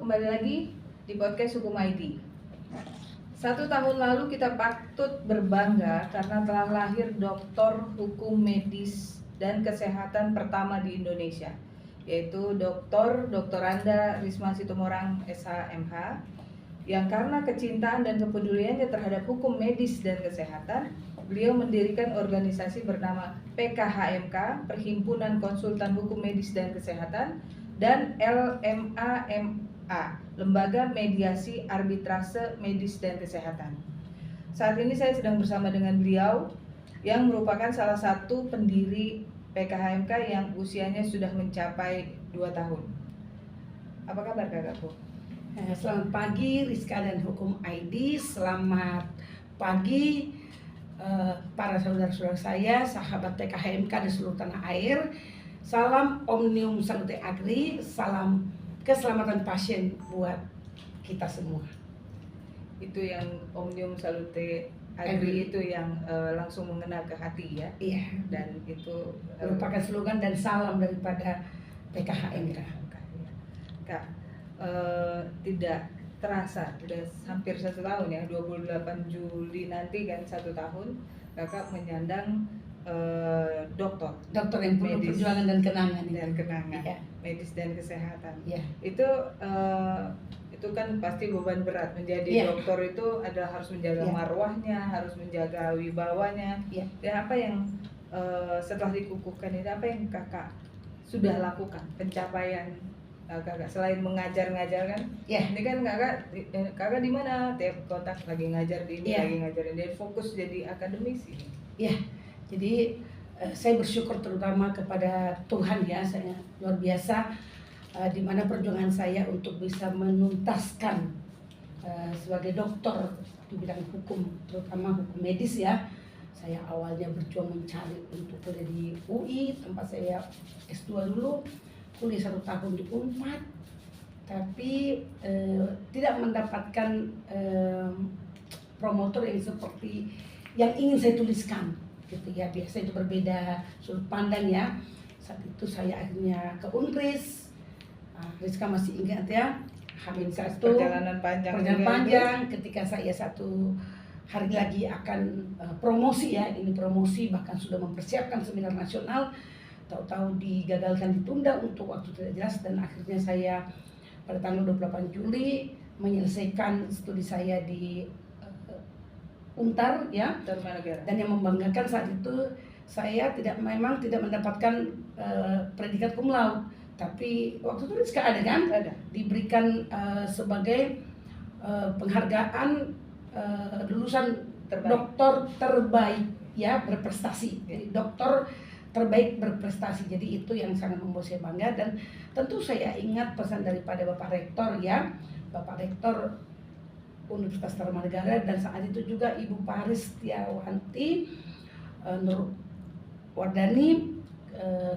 kembali lagi di podcast Hukum ID. 1 tahun lalu kita patut berbangga karena telah lahir doktor hukum medis dan kesehatan pertama di Indonesia, yaitu Dr. Anda Risma Situmorang SH.MH, yang karena kecintaan dan kepeduliannya terhadap hukum medis dan kesehatan, beliau mendirikan organisasi bernama PKHMK, Perhimpunan Konsultan Hukum Medis dan Kesehatan, dan LMAMA, Lembaga Mediasi Arbitrase Medis dan Kesehatan. Saat ini saya sedang bersama dengan beliau yang merupakan salah satu pendiri PKHMK yang usianya sudah mencapai 2 tahun. Apa kabar Kakak Bu? Selamat pagi Rizka dan Hukum ID. Selamat pagi para saudara-saudara saya, sahabat PKHMK di seluruh tanah air. Salam Omnium Salute Agri, salam keselamatan pasien buat kita semua. Itu yang Omnium Salute Agri itu yang langsung mengena ke hati ya. Iya. Dan itu merupakan slogan dan salam daripada PKHMK. Kak, tidak terasa sudah hampir 1 tahun ya, 28 Juli nanti kan 1 tahun Kakak menyandang dokter yang penuh medis perjuangan dan kenangan ya. Medis dan kesehatan ya. Itu kan pasti beban berat menjadi dokter. Itu adalah harus menjaga marwahnya, harus menjaga wibawanya dan apa yang setelah dikukuhkan ini, apa yang Kakak sudah lakukan, pencapaian Kakak selain mengajar-ngajar kan? Ini kan kakak di mana? Tiap kontak lagi ngajar di ini, lagi ngajarin, dia fokus jadi akademisi. Jadi saya bersyukur terutama kepada Tuhan ya, saya luar biasa di mana perjuangan saya untuk bisa menuntaskan sebagai dokter di bidang hukum, terutama hukum medis ya. Saya awalnya berjuang mencari untuk kuliah di UI, tempat saya S2 dulu, kuliah 1 tahun di Unpad, tapi tidak mendapatkan promotor yang seperti yang ingin saya tuliskan. Gitu ya, biasa itu berbeda sudut pandang ya. Saat itu saya akhirnya ke Unpris. Rizka masih ingat ya, H-1 perjalanan panjang ketika saya 1 hari lagi akan promosi ya, ini promosi, bahkan sudah mempersiapkan seminar nasional, tahu-tahu digagalkan, ditunda untuk waktu tidak jelas, dan akhirnya saya pada tanggal 28 Juli menyelesaikan studi saya di Untar ya, dan yang membanggakan saat itu saya memang tidak mendapatkan predikat cum laude, tapi waktu itu Rizka ada kan? Diberikan sebagai penghargaan lulusan dokter terbaik ya, berprestasi. Jadi dokter terbaik berprestasi. Jadi itu yang sangat membuat saya bangga, dan tentu saya ingat pesan daripada Bapak Rektor ya, Bapak Rektor Universitas Tarumanegara, dan saat itu juga Ibu Paris Setiawanti Nurwardani,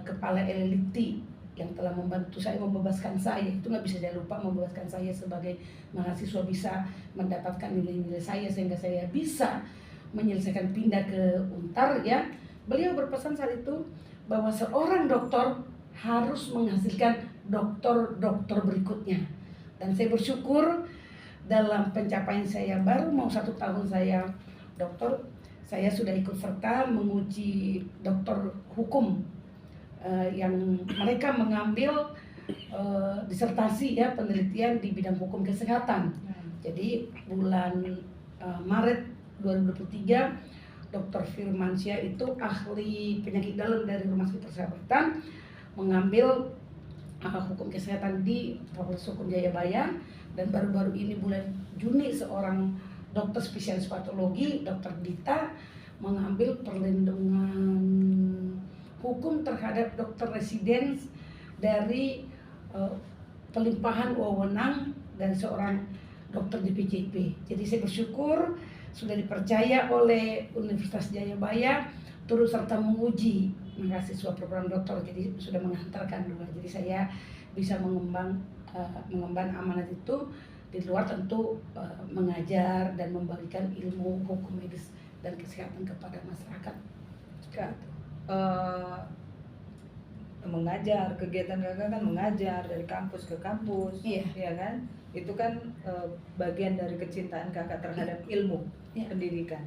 Kepala LLIT, yang telah membantu saya, membebaskan saya, itu nggak bisa saya lupa, membebaskan saya sebagai mahasiswa, bisa mendapatkan nilai-nilai saya sehingga saya bisa menyelesaikan pindah ke Untar ya. Beliau berpesan saat itu bahwa seorang dokter harus menghasilkan dokter berikutnya, dan saya bersyukur dalam pencapaian saya baru mau 1 tahun saya dokter, saya sudah ikut serta menguji dokter hukum yang mereka mengambil disertasi ya, penelitian di bidang hukum kesehatan. Jadi bulan Maret 2023 Dr. Firmansyah itu ahli penyakit dalam dari Rumah Sakit Persahabatan mengambil hukum kesehatan di Fakultas Hukum Jayabaya, dan baru-baru ini bulan Juni seorang dokter spesialis patologi, Dr. Dita, mengambil perlindungan hukum terhadap dokter residen dari pelimpahan wewenang dari seorang dokter di PJP. Jadi saya bersyukur sudah dipercaya oleh Universitas Jayabaya turut serta menguji mahasiswa program dokter, jadi sudah menghantarkan 2. Jadi saya bisa mengemban amanat itu, di luar tentu mengajar dan membagikan ilmu hukum medis dan kesehatan kepada masyarakat. Kak, mengajar, kegiatan kakak kan mengajar dari kampus ke kampus, Iya. ya kan? Itu kan bagian dari kecintaan kakak terhadap ilmu pendidikan.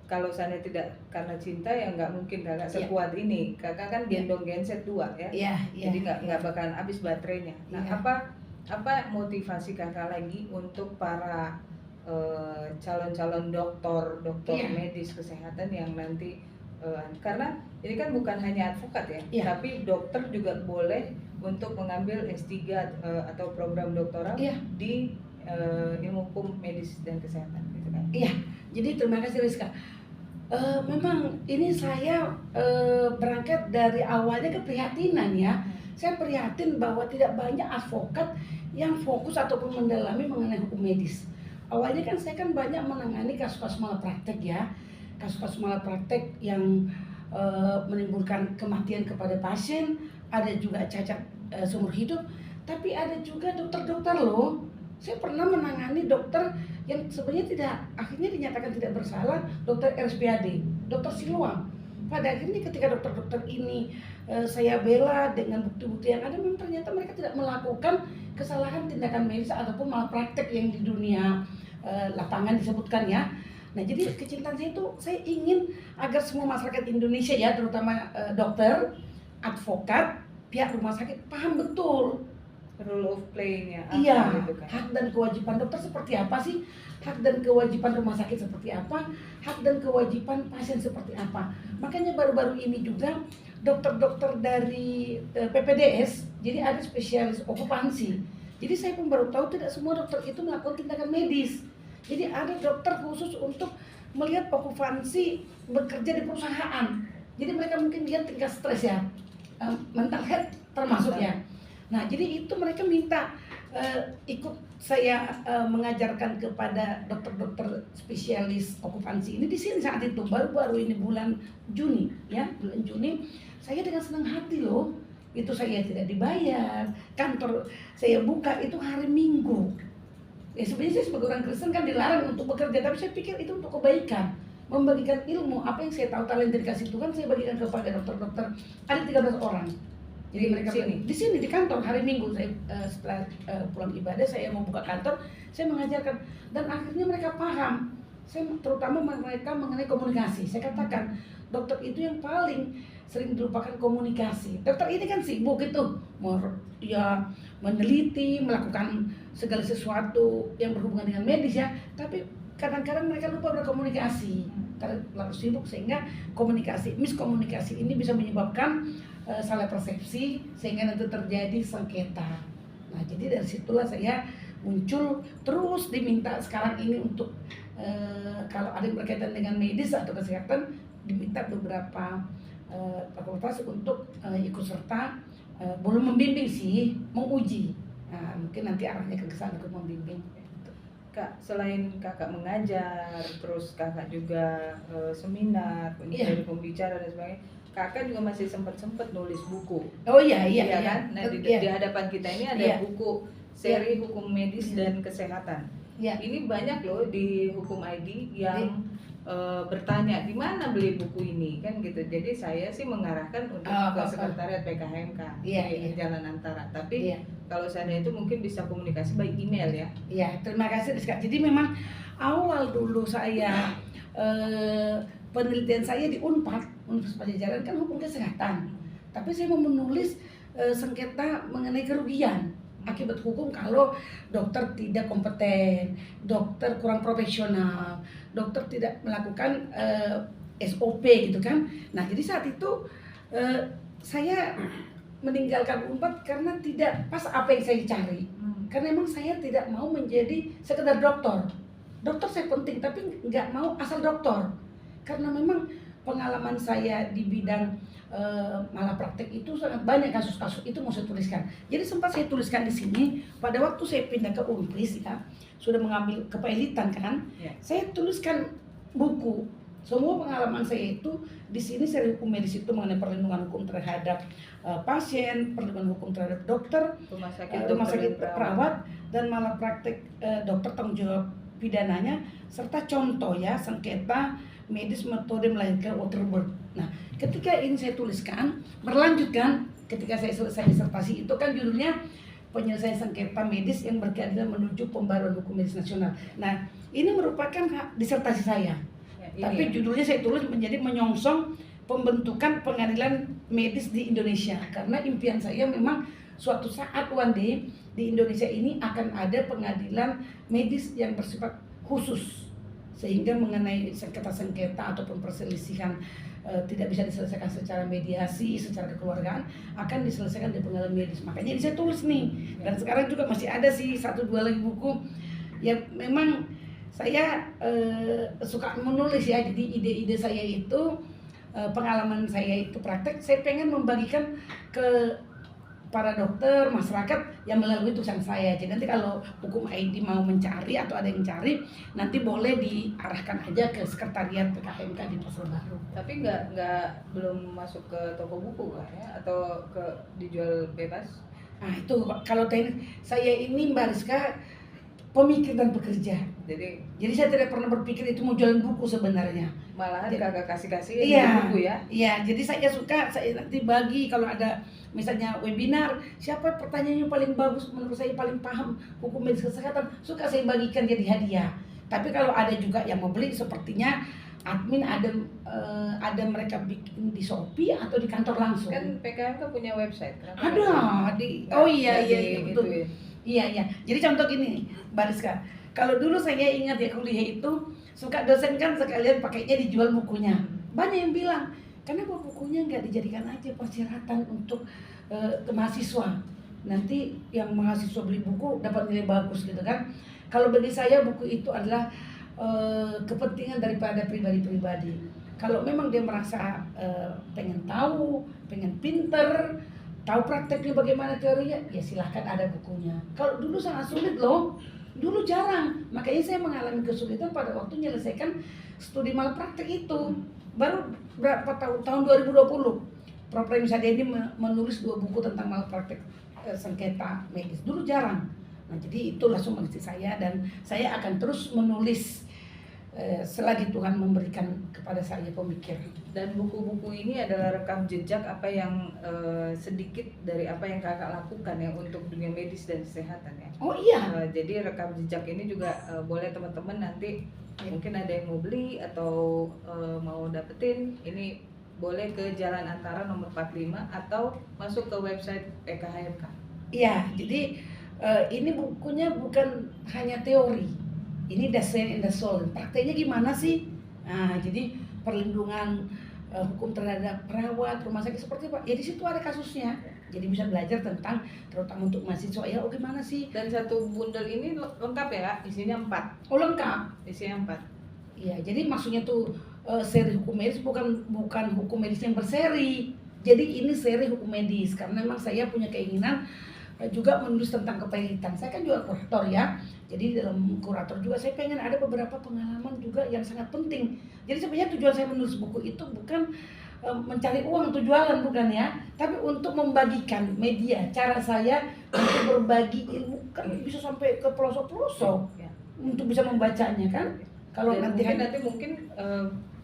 Kalau saya tidak karena cinta ya nggak mungkin kakak sekuat ini. Kakak kan gendong genset 2 ya, jadi nggak bakalan habis baterainya. Nah, apa motivasi kakak lagi untuk para calon-calon dokter medis kesehatan yang nanti karena ini kan bukan hanya advokat ya, tapi dokter juga boleh untuk mengambil S3 atau program doktoral di ilmu hukum medis dan kesehatan gitu kan. Iya, jadi terima kasih Rizka. Memang ini saya berangkat dari awalnya keprihatinan ya. Saya prihatin bahwa tidak banyak advokat yang fokus ataupun mendalami mengenai hukum medis. Awalnya kan saya kan banyak menangani kasus-kasus malapraktek ya, kasus-kasus malapraktek yang menimbulkan kematian kepada pasien, ada juga cacat seumur hidup, tapi ada juga dokter-dokter loh. Saya pernah menangani dokter yang sebenarnya akhirnya dinyatakan tidak bersalah, dokter RSPAD, dokter Siluam. Pada akhirnya ketika dokter-dokter ini saya bela dengan bukti-bukti yang ada, memang ternyata mereka tidak melakukan kesalahan tindakan medis ataupun malpraktek yang di dunia lapangan disebutkan ya. Nah, jadi kecintaan saya itu, saya ingin agar semua masyarakat Indonesia ya, terutama dokter, advokat, pihak rumah sakit paham betul rule of play-nya gitu kan. Hak dan kewajiban dokter seperti apa sih? Hak dan kewajiban rumah sakit seperti apa? Hak dan kewajiban pasien seperti apa? Makanya baru-baru ini juga dokter-dokter dari PPDS, jadi ada spesialis okupansi. Jadi saya pun baru tahu tidak semua dokter itu melakukan tindakan medis. Jadi ada dokter khusus untuk melihat okupansi bekerja di perusahaan. Jadi mereka mungkin lihat tingkat stres ya, mental health termasuk ya. Nah, jadi itu mereka minta ikut saya mengajarkan kepada dokter-dokter spesialis okupansi ini di sini saat itu baru-baru ini bulan Juni ya, bulan Juni saya dengan senang hati loh. Itu saya tidak dibayar, kantor saya buka itu hari Minggu. Ya sebenarnya saya sebagai orang Kristen kan dilarang untuk bekerja, tapi saya pikir itu untuk kebaikan, membagikan ilmu, apa yang saya tahu talenta dikasih Tuhan saya bagikan kepada dokter-dokter. Ada 13 orang. Jadi mereka di sini di kantor hari Minggu saya setelah pulang ibadah saya membuka kantor, saya mengajarkan dan akhirnya mereka paham. Saya terutama mereka mengenai komunikasi. Saya katakan dokter itu yang paling sering dilupakan komunikasi. Dokter ini kan sibuk gitu, ya meneliti, melakukan segala sesuatu yang berhubungan dengan medis ya, tapi kadang-kadang mereka lupa berkomunikasi karena terlalu sibuk sehingga miskomunikasi ini bisa menyebabkan salah persepsi sehingga nanti terjadi sengketa. Nah, jadi dari situlah saya muncul terus diminta sekarang ini untuk kalau ada yang berkaitan dengan medis atau kesehatan diminta beberapa fakultas untuk ikut serta, belum membimbing sih, menguji. Nah, mungkin nanti arahnya ke sana ikut membimbing. Kak, selain kakak mengajar, terus kakak juga seminar, menjadi pembicara dan sebagainya, kakak juga masih sempat nulis buku. Oh iya kan? Nah, di hadapan kita ini ada buku seri hukum medis dan kesehatan. Ini banyak loh di Hukum ID yang bertanya di mana beli buku ini kan gitu. Jadi saya sih mengarahkan untuk ke sekretariat PKHMK di Jalan Antara. Tapi kalau saya itu mungkin bisa komunikasi by email ya. Iya, terima kasih Rizka. Jadi memang awal dulu saya penelitian saya di Unpad, Universitas Pajajaran kan hukum kesehatan. Tapi saya mau menulis sengketa mengenai kerugian akibat hukum kalau dokter tidak kompeten, dokter kurang profesional, dokter tidak melakukan SOP gitu kan. Nah, jadi saat itu saya meninggalkan Unpad karena tidak pas apa yang saya cari. Karena memang saya tidak mau menjadi sekedar dokter. Dokter saya penting, tapi nggak mau asal dokter. Karena memang pengalaman saya di bidang malapraktek itu sangat banyak kasus-kasus itu mau saya tuliskan. Jadi sempat saya tuliskan di sini pada waktu saya pindah ke Umpris ya, sudah mengambil kepailitan kan. Saya tuliskan buku. Semua pengalaman saya itu di sini seri hukum medis itu mengenai perlindungan hukum terhadap pasien, perlindungan hukum terhadap dokter, rumah sakit perawat dan malapraktek dokter tanggung jawab pidananya serta contoh ya sengketa medis metode melahirkan waterbird. Nah, ketika ini saya tuliskan berlanjut kan ketika saya selesai disertasi itu kan judulnya penyelesaian sengketa medis yang berkeadilan menuju pembaruan hukum medis nasional. Nah, ini merupakan disertasi saya. Tapi judulnya saya tulis menjadi menyongsong pembentukan pengadilan medis di Indonesia, karena impian saya memang suatu saat one day di Indonesia ini akan ada pengadilan medis yang bersifat khusus, sehingga mengenai sengketa-sengketa ataupun perselisihan tidak bisa diselesaikan secara mediasi, secara kekeluargaan, akan diselesaikan di pengadilan medis. Makanya ini saya tulis nih, dan sekarang juga masih ada sih 1-2 lagi buku. Ya memang saya suka menulis ya, jadi ide-ide saya itu, pengalaman saya itu praktek, saya pengen membagikan ke para dokter, masyarakat yang melalui tulisan saya. Jadi nanti kalau Hukum ID mau mencari atau ada yang cari, nanti boleh diarahkan aja ke sekretariat PKHMK di Pasar Baru. Tapi belum masuk ke toko buku kan ya, atau ke dijual bebas? Nah itu kalau saya ini Mbak Rizka pemikir dan pekerja. Jadi saya tidak pernah berpikir itu mau jualan buku sebenarnya. Malahan kagak kasih iya, buku ya. Iya, jadi saya nanti bagi kalau ada misalnya webinar, siapa pertanyaannya paling bagus, menurut saya paling paham hukum medis kesehatan, suka saya bagikan jadi hadiah. Tapi kalau ada juga yang mau beli, sepertinya admin ada mereka bikin di Shopee atau di kantor langsung. Kan PKHMK punya website. Oh iya betul. Ya? Iya. Jadi contoh gini, Mbak Rizka. Kalau dulu saya ingat ya kuliah itu suka dosen kan sekalian pakainya dijual bukunya. Banyak yang bilang, kenapa bukunya nggak dijadikan aja persyaratan untuk ke mahasiswa. Nanti yang mahasiswa beli buku dapat nilai bagus gitu kan. Kalau bagi saya buku itu adalah kepentingan daripada pribadi-pribadi. Kalau memang dia merasa pengen tahu, pengen pinter, tahu prakteknya bagaimana teorinya, ya silahkan ada bukunya. Kalau dulu sangat sulit loh, dulu jarang. Makanya saya mengalami kesulitan pada waktu menyelesaikan studi malpraktek itu. Baru berapa tahun 2020, Prof. Remi Sadedi menulis 2 buku tentang malpraktek sengketa medis. Dulu jarang. Nah jadi itulah sumbangsih saya, dan saya akan terus menulis selagi Tuhan memberikan kepada saya pemikiran. Dan buku-buku ini adalah rekam jejak apa yang sedikit dari apa yang kakak lakukan ya untuk dunia medis dan kesehatan ya. Oh iya. Jadi rekam jejak ini juga boleh teman-teman nanti mungkin ada yang mau beli atau mau dapetin, ini boleh ke Jalan Antara nomor 45 atau masuk ke website PKHMK. Iya, jadi ini bukunya bukan hanya teori. Ini the science and the soul. Prakteknya gimana sih? Nah, jadi perlindungan hukum terhadap perawat, rumah sakit seperti apa? Ya di situ ada kasusnya. Jadi bisa belajar tentang, terutama untuk mahasiswa ya, gimana sih? Dan satu bundel ini lengkap ya, isinya 4. Oh lengkap. Isinya 4. Iya, jadi maksudnya tuh seri hukum medis bukan hukum medis yang berseri. Jadi ini seri hukum medis karena memang saya punya keinginan juga menulis tentang kepahitan. Saya kan juga kurator ya. Jadi dalam kurator juga saya pengen ada beberapa pengalaman juga yang sangat penting. Jadi sebenarnya tujuan saya menulis buku itu bukan mencari uang atau jualan, bukan ya, tapi untuk membagikan media. Cara saya untuk berbagi ilmu kan bisa sampai ke pelosok-pelosok ya, untuk bisa membacanya kan. Kalau nanti mungkin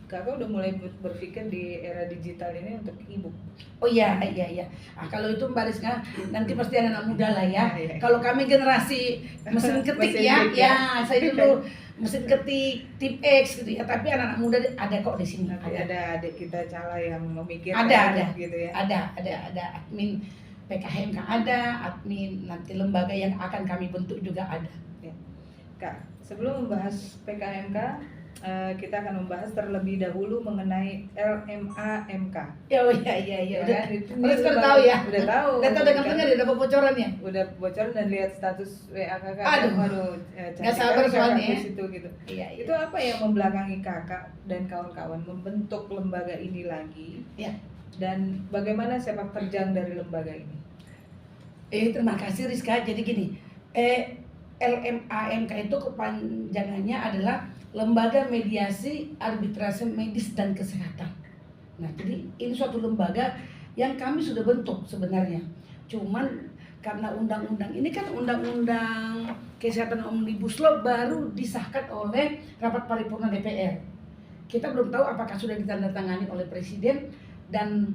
kakak udah mulai berpikir di era digital ini untuk e-book. Oh iya. Nah, kalau itu Mbak Rizka nanti pasti anak muda lah ya. Kalau kami generasi mesin ketik ya, saya dulu mesin ketik tip X gitu ya. Tapi anak muda ada kok di sini. Ada adik kita Cala yang memikirkan gitu ya. Ada admin PKHMK ada, admin nanti lembaga yang akan kami bentuk juga ada. Ya. Kak, sebelum membahas PKHMK, kita akan membahas terlebih dahulu mengenai LMA-MK. Oh iya. Udah tahu ya. Udah tahu. Udah tahu dengan dengar udah bocoran ya. Udah bocoran dan lihat status WA kakak. Aduh. Nggak sabar soalnya. Situ gitu. Iya. Itu apa yang membelakangi kakak dan kawan-kawan membentuk lembaga ini lagi? Iya. Dan bagaimana sepak terjang dari lembaga ini? Terima kasih Rizka. Jadi gini, LMA-MK itu kepanjangannya adalah Lembaga Mediasi Arbitrase Medis dan Kesehatan. Nah, jadi ini suatu lembaga yang kami sudah bentuk sebenarnya. Cuman karena undang-undang ini kan undang-undang kesehatan Omnibus Law baru disahkan oleh rapat paripurna DPR. Kita belum tahu apakah sudah ditandatangani oleh Presiden dan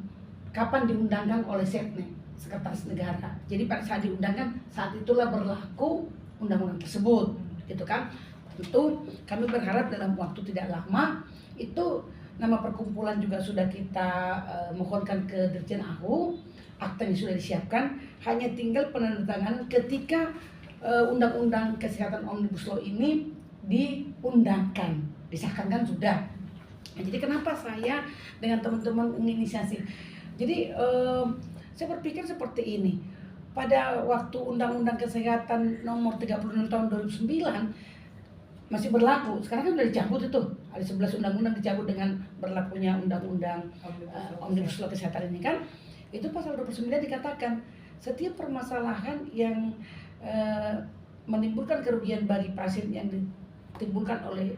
kapan diundangkan oleh Setnek, Sekretaris Negara. Jadi pada saat diundangkan, saat itulah berlaku undang-undang tersebut, gitu kan. Tentu kami berharap dalam waktu tidak lama itu nama perkumpulan juga sudah kita mohonkan ke Dirjen AHU, aktanya sudah disiapkan, hanya tinggal penandatanganan ketika Undang-Undang Kesehatan Omnibus Law ini diundangkan, disahkan kan sudah. Nah, jadi kenapa saya dengan teman-teman menginisiasi? Jadi saya berpikir seperti ini. Pada waktu Undang-Undang Kesehatan nomor 36 tahun 2009 masih berlaku. Sekarang kan sudah dicabut itu. Ada 11 undang-undang dicabut dengan berlakunya Undang-Undang Omnibus Law Kesehatan ini kan. Itu pasal 29 dikatakan setiap permasalahan yang menimbulkan kerugian bagi pasien yang ditimbulkan oleh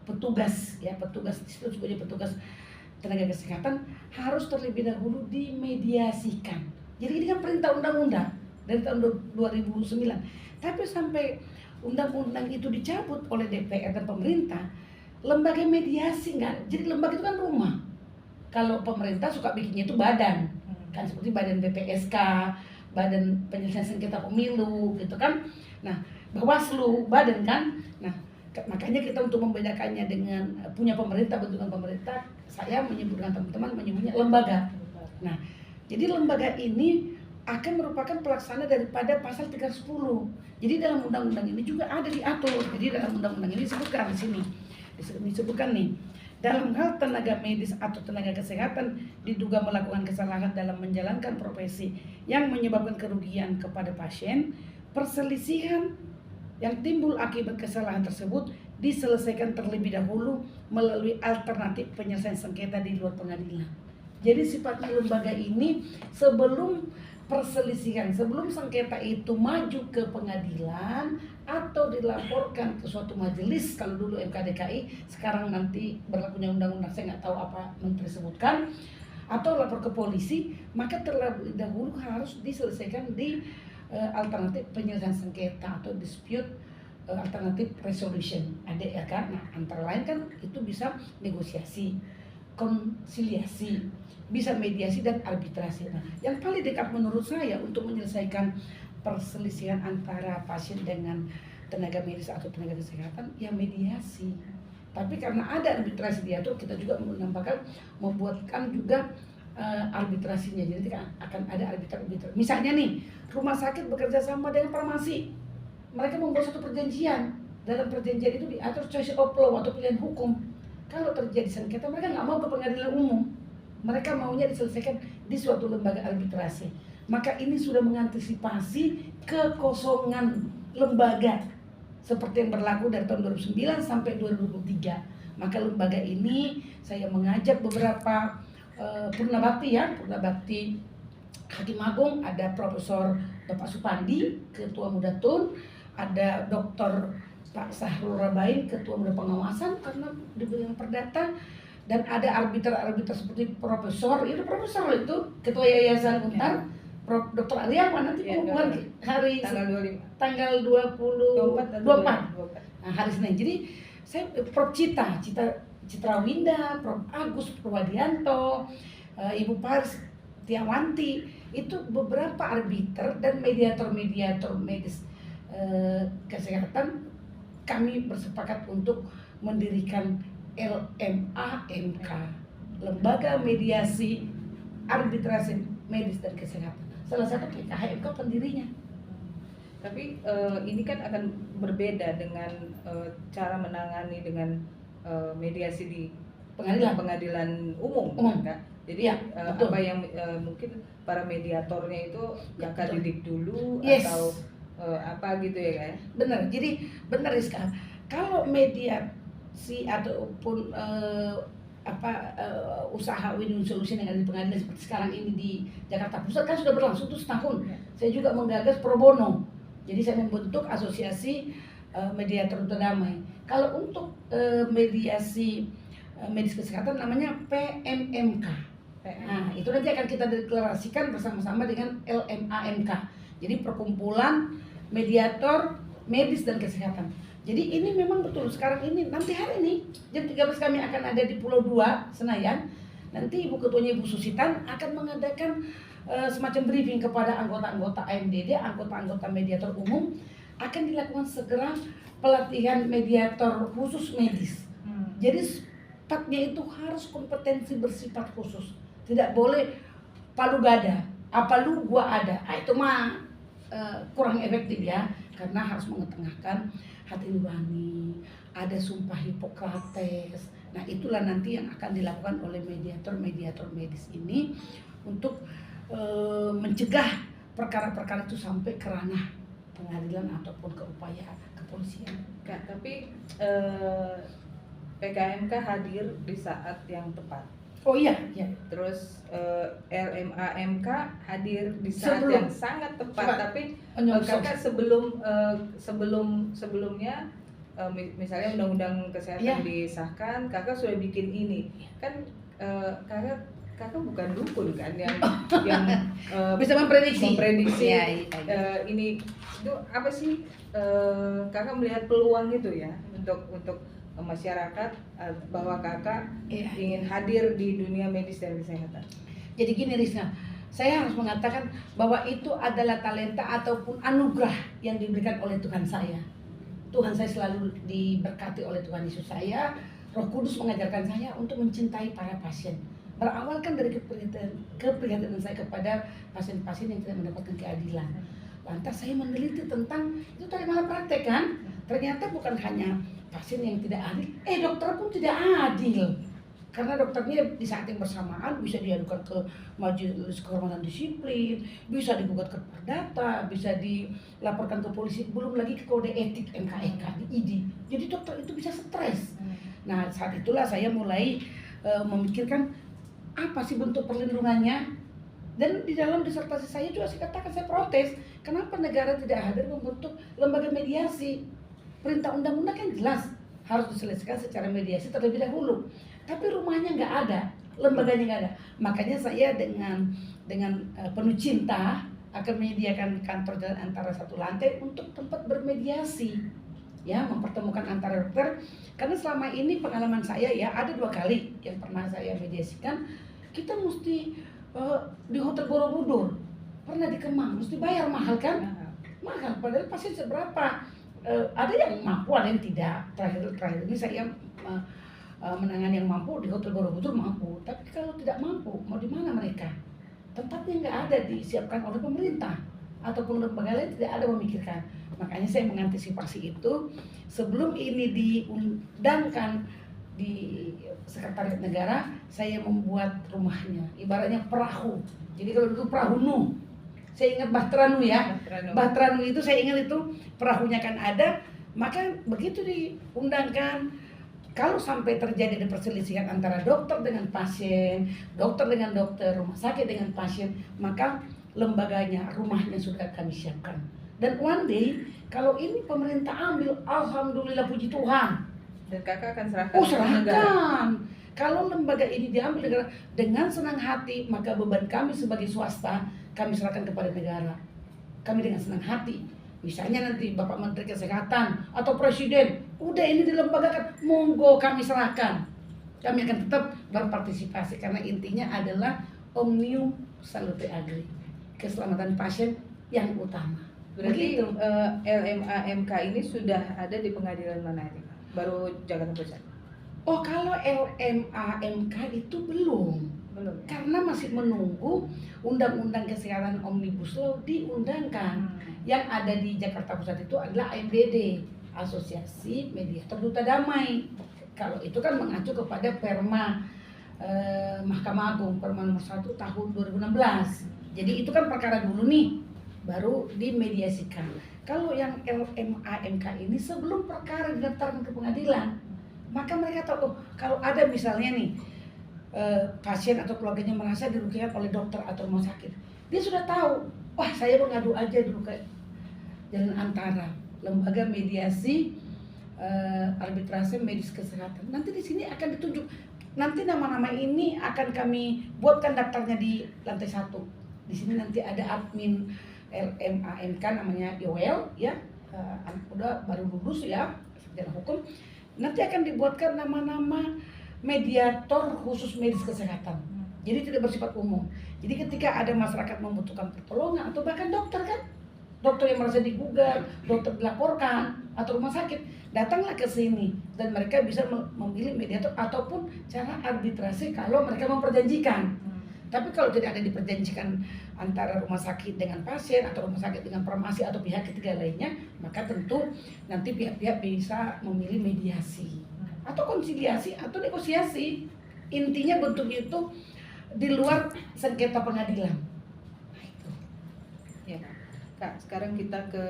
petugas itu sebagai petugas tenaga kesehatan harus terlebih dahulu dimediasikan. Jadi ini kan perintah undang-undang dari tahun 2009. Tapi sampai undang-undang itu dicabut oleh DPR dan pemerintah, lembaga mediasi nggak. Jadi lembaga itu kan rumah. Kalau pemerintah suka bikinnya itu badan, kan seperti badan BPSK, Badan Penyelesaian Sengketa Pemilu, gitu kan. Nah, Bawaslu, badan kan. Nah, makanya kita untuk membedakannya dengan punya pemerintah, bentukan pemerintah, saya menyebut dengan teman-teman menyebutnya lembaga. Nah, jadi lembaga ini akan merupakan pelaksana daripada pasal 310. Jadi dalam undang-undang ini juga ada diatur. Jadi dalam undang-undang ini disebutkan di sini. Disebutkan nih, dalam hal tenaga medis atau tenaga kesehatan diduga melakukan kesalahan dalam menjalankan profesi yang menyebabkan kerugian kepada pasien, perselisihan yang timbul akibat kesalahan tersebut diselesaikan terlebih dahulu melalui alternatif penyelesaian sengketa di luar pengadilan. Jadi sifatnya lembaga ini sebelum perselisihan, sebelum sengketa itu maju ke pengadilan atau dilaporkan ke suatu majelis, kalau dulu MKDKI, sekarang nanti berlakunya undang-undang saya nggak tahu apa menteri sebutkan, atau lapor ke polisi, maka terlebih dahulu harus diselesaikan di alternatif penyelesaian sengketa atau dispute alternative resolution, ADR kan. Nah, antara lain kan itu bisa negosiasi, konsiliasi, bisa mediasi dan arbitrasi. Nah, yang paling dekat menurut saya untuk menyelesaikan perselisihan antara pasien dengan tenaga medis atau tenaga kesehatan ya mediasi. Tapi karena ada arbitrasi diatur, kita juga membuatkan juga arbitrasinya. Jadi akan ada arbitrasi. Misalnya nih, rumah sakit bekerja sama dengan farmasi. Mereka membuat satu perjanjian. Dalam perjanjian itu diatur choice of law atau pilihan hukum. Kalau terjadi sengketa, mereka nggak mau ke pengadilan umum. Mereka maunya diselesaikan di suatu lembaga arbitrasi. Maka ini sudah mengantisipasi kekosongan lembaga seperti yang berlaku dari tahun 2009 sampai 2023. Maka lembaga ini saya mengajak beberapa Purna Bakti Hakim Agung, ada Profesor Bapak Supandi, Ketua Muda Tun, ada Dr. Pak Sahrul Rabain, Ketua Muda Pengawasan karena di bidang perdata, dan ada arbiter seperti profesor itu Ketua Yayasan Untar, Prof. Dr. Aryawan nanti pengumuman hari tanggal 24. Nah, hari Senin. Jadi saya Prof. Citra Winda, Prof. Agus Purwadianto, Ibu Paris Tiawanti, itu beberapa arbiter dan mediator medis kesehatan. Kami bersepakat untuk mendirikan LMAMK, Lembaga Mediasi Arbitrasi Medis dan Kesehatan. Salah satu LMAMK pendirinya. Tapi ini kan akan berbeda dengan cara menangani dengan mediasi di pengadilan umum. Kan? Jadi ya, apa yang mungkin para mediatornya itu kakak didik dulu atau apa gitu ya kan? Benar. Jadi benar Rizka. Kalau mediasi ataupun usaha win-win solution yang ada di pengadilan seperti sekarang ini di Jakarta Pusat kan sudah berlangsung tuh setahun. Ya. Saya juga menggagas pro bono. Jadi saya membentuk asosiasi mediator untuk damai. Kalau untuk mediasi medis kesehatan namanya PMMK. Nah, itu nanti akan kita deklarasikan bersama-sama dengan LMAMK. Jadi perkumpulan mediator medis dan kesehatan. Jadi ini memang betul sekarang ini, nanti hari ini jam 13 kami akan ada di Pulau 2 Senayan. nanti Ibu Ketuanya Ibu Susitan akan mengadakan semacam briefing kepada anggota-anggota AMDD, anggota-anggota mediator umum, akan dilakukan segera pelatihan mediator khusus medis. Jadi sifatnya itu harus kompetensi bersifat khusus, tidak boleh palu gada, apa lu gua ada. Itu mah kurang efektif ya, karena harus mengetengahkan hati nurani, ada sumpah Hipokrates. Nah itulah nanti yang akan dilakukan oleh mediator medis ini untuk mencegah perkara-perkara itu sampai ke ranah pengadilan ataupun ke upaya kepolisian. Kak, tapi PKMK hadir di saat yang tepat. Oh iya, ya. Terus LMAMK hadir di saat yang sangat tepat. Tapi Kakak sebelumnya misalnya undang-undang kesehatan disahkan, Kakak sudah bikin ini. Kan Kakak bukan dukun kan yang bisa memprediksi ini itu apa sih, Kakak melihat peluang itu ya untuk masyarakat bahwa Kakak ingin hadir di dunia medis dan kesehatan. Jadi gini Rizna, saya harus mengatakan bahwa itu adalah talenta ataupun anugerah yang diberikan oleh Tuhan saya. Tuhan saya selalu diberkati oleh Tuhan Yesus saya, Roh Kudus mengajarkan saya untuk mencintai para pasien. Berawal kan dari keprihatinan saya kepada pasien-pasien yang tidak mendapatkan keadilan. Lantas saya meneliti tentang itu tadi malam praktek kan, ternyata bukan hanya pasien yang tidak adil, dokter pun tidak adil. Karena dokternya di saat yang bersamaan bisa diadukan ke Majelis Kehormatan Disiplin, bisa digugat ke Perdata, bisa dilaporkan ke polisi, belum lagi ke kode etik MKEK di ID. Jadi dokter itu bisa stres. Nah saat itulah saya mulai memikirkan apa sih bentuk perlindungannya. Dan di dalam disertasi saya juga saya katakan, saya protes kenapa negara tidak hadir membentuk lembaga mediasi. Perintah undang-undang kan jelas harus diselesaikan secara mediasi terlebih dahulu, tapi rumahnya nggak ada, lembaganya nggak ada. Makanya saya dengan penuh cinta akan menyediakan kantor jalan antara satu lantai untuk tempat bermediasi, ya, mempertemukan antara dokter. Karena selama ini pengalaman saya ya ada 2 kali yang pernah saya mediasikan, kita mesti di Hotel Borobudur, pernah di Kemang, mesti bayar mahal kan? Mahal, padahal pasien seberapa? Ada yang mampu, ada yang tidak. Terakhir ini saya menangani yang mampu di Hotel Borobudur mampu, tapi kalau tidak mampu mau di mana mereka? Tempatnya nggak ada disiapkan oleh pemerintah ataupun lembaga lain, tidak ada memikirkan. Makanya saya mengantisipasi itu sebelum ini diundangkan di Sekretariat Negara, saya membuat rumahnya, ibaratnya perahu. Jadi kalau dulu perahu Nuh, saya ingat Bahtranu ya. Bahtranu itu saya ingat itu perahunya kan ada, maka begitu diundangkan, kalau sampai terjadi ada perselisihan antara dokter dengan pasien, dokter dengan dokter, rumah sakit dengan pasien, maka lembaganya, rumahnya sudah kami siapkan. Dan one day, kalau ini pemerintah ambil, alhamdulillah puji Tuhan. Dan Kakak akan serahkan serahkan. negara. Kalau lembaga ini diambil negara dengan senang hati, maka beban kami sebagai swasta kami serahkan kepada negara. Kami dengan senang hati. Misalnya nanti Bapak Menteri Kesehatan atau Presiden, udah ini dilembagakan, monggo kami serahkan. Kami akan tetap berpartisipasi karena intinya adalah omnium salute agri, keselamatan pasien yang utama. Berarti LMAMK ini sudah ada di pengadilan mana ini? Baru Jakarta Pusat. Oh, kalau LMAMK itu belum, karena masih menunggu Undang-Undang Kesehatan Omnibus Law diundangkan. Yang ada di Jakarta Pusat itu adalah AMDD, Asosiasi Mediator Duta Damai. Kalau itu kan mengacu kepada Perma Mahkamah Agung, Perma nomor 1 tahun 2016. Jadi itu kan perkara dulu nih, baru dimediasikan. Kalau yang LMAMK ini sebelum perkara didaftarkan ke pengadilan, maka mereka tahu, kalau ada misalnya nih pasien atau keluarganya merasa dirugikan oleh dokter atau rumah sakit, dia sudah tahu, wah saya mengadu aja dulu ke Jalan Antara, lembaga mediasi arbitrase medis kesehatan. Nanti di sini akan ditunjuk, nanti nama-nama ini akan kami buatkan daftarnya di lantai 1. Di sini nanti ada admin LMAMK namanya Yoel ya, udah baru lulus ya sarjana hukum. Nanti akan dibuatkan nama-nama mediator khusus medis kesehatan. Jadi tidak bersifat umum. Jadi ketika ada masyarakat membutuhkan pertolongan atau bahkan dokter kan, dokter yang merasa digugat, dokter dilaporkan atau rumah sakit, datanglah ke sini dan mereka bisa memilih mediator ataupun cara arbitrase kalau mereka memperjanjikan. Tapi kalau tidak ada diperjanjikan antara rumah sakit dengan pasien atau rumah sakit dengan farmasi atau pihak ketiga lainnya, maka tentu nanti pihak-pihak bisa memilih mediasi atau konsiliasi atau negosiasi. Intinya bentuknya itu di luar sengketa pengadilan. Nah, itu. Ya, Kak, sekarang kita ke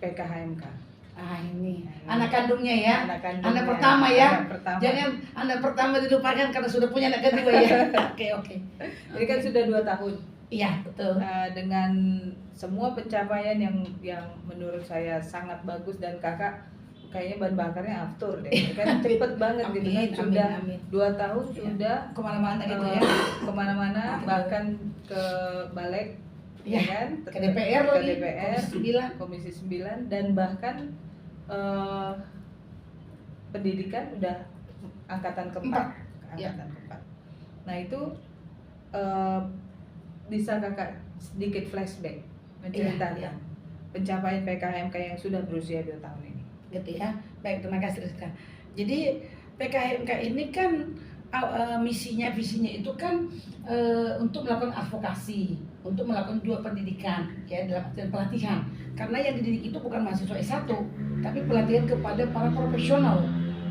PKHMK. Ini anak kandungnya ya, Anak pertama ya. Anak pertama. Jangan anak pertama dilupakan karena sudah punya anak kedua ya. Oke. Jadi kan sudah 2 tahun. Iya betul. Dengan semua pencapaian yang menurut saya sangat bagus dan kakak kayaknya bahan bakarnya aftur deh, kan cepet banget gitu kan, sudah 2 tahun ya. Sudah Kemana-mana gitu ya, kemana-mana bahkan ke balik ya kan, ke DPR ke lagi, DPR, Komisi 9 dan bahkan pendidikan udah angkatan keempat. Nah itu bisa kakak sedikit flashback menceritakan pencapaian PKHMK yang sudah berusia 2 tahun ini. Gitu ya. Baik, terima kasih Rizka. Jadi PKHMK ini kan misinya, visinya itu kan untuk melakukan advokasi, untuk melakukan juga pendidikan ya, dalam artian pelatihan. Karena yang dididik itu bukan mahasiswa S1, tapi pelatihan kepada para profesional,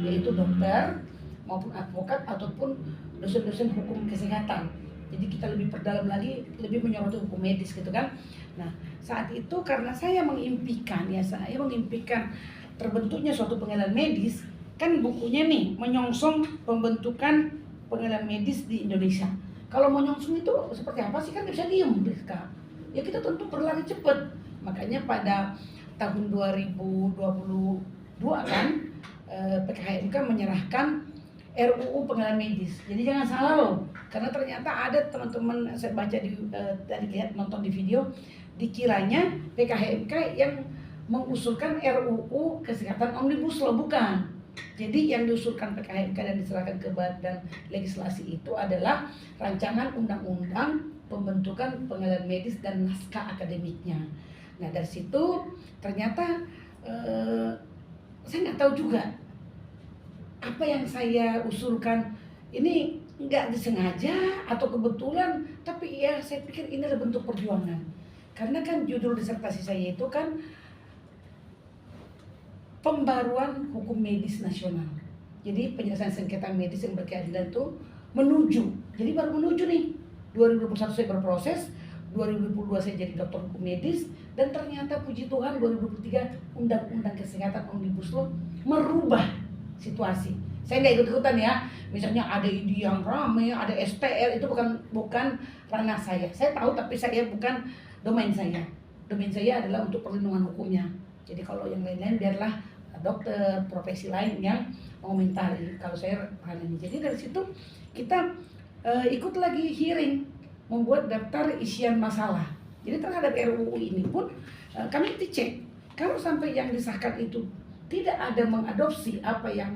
yaitu dokter maupun advokat ataupun dosen-dosen hukum kesehatan. Jadi kita lebih perdalam lagi, lebih menyoroti hukum medis gitu kan. Nah, saat itu karena saya mengimpikan terbentuknya suatu pengadilan medis, kan bukunya nih menyongsong pembentukan pengadilan medis di Indonesia. Kalau menyongsong itu seperti apa sih, kan bisa diem Rizka. Ya kita tentu berlari cepat. Makanya pada tahun 2022 kan PKHMK menyerahkan RUU pengadilan medis. Jadi jangan salah loh, karena ternyata ada teman-teman saya baca tadi lihat nonton di video, dikiranya PKHMK yang mengusulkan RUU kesehatan omnibus law, bukan. Jadi yang diusulkan PKHMK dan diserahkan ke Badan Legislasi itu adalah rancangan undang-undang pembentukan pengadilan medis dan naskah akademiknya. Nah dari situ ternyata saya nggak tahu juga apa yang saya usulkan ini nggak disengaja atau kebetulan, tapi ya saya pikir ini adalah bentuk perjuangan. Karena kan judul disertasi saya itu kan pembaruan hukum medis nasional. Jadi penyelesaian sengketa medis yang berkeadilan itu menuju. Jadi baru menuju nih. 2021 saya berproses, 2022 saya jadi dokter hukum medis, dan ternyata puji Tuhan 2023 Undang-Undang Kesehatan Omnibus Law merubah situasi. Saya nggak ikut-ikutan ya. Misalnya ada ID yang rame, ada STR, itu bukan ranah saya. Saya tahu tapi saya bukan domain saya. Domain saya adalah untuk perlindungan hukumnya. Jadi kalau yang lain-lain biarlah dokter, profesi lain yang mengomentari. Kalau saya hal ini. Jadi dari situ kita ikut lagi hearing, membuat daftar isian masalah. Jadi terhadap RUU ini pun kami dicek. Kalau sampai yang disahkan itu tidak ada mengadopsi apa yang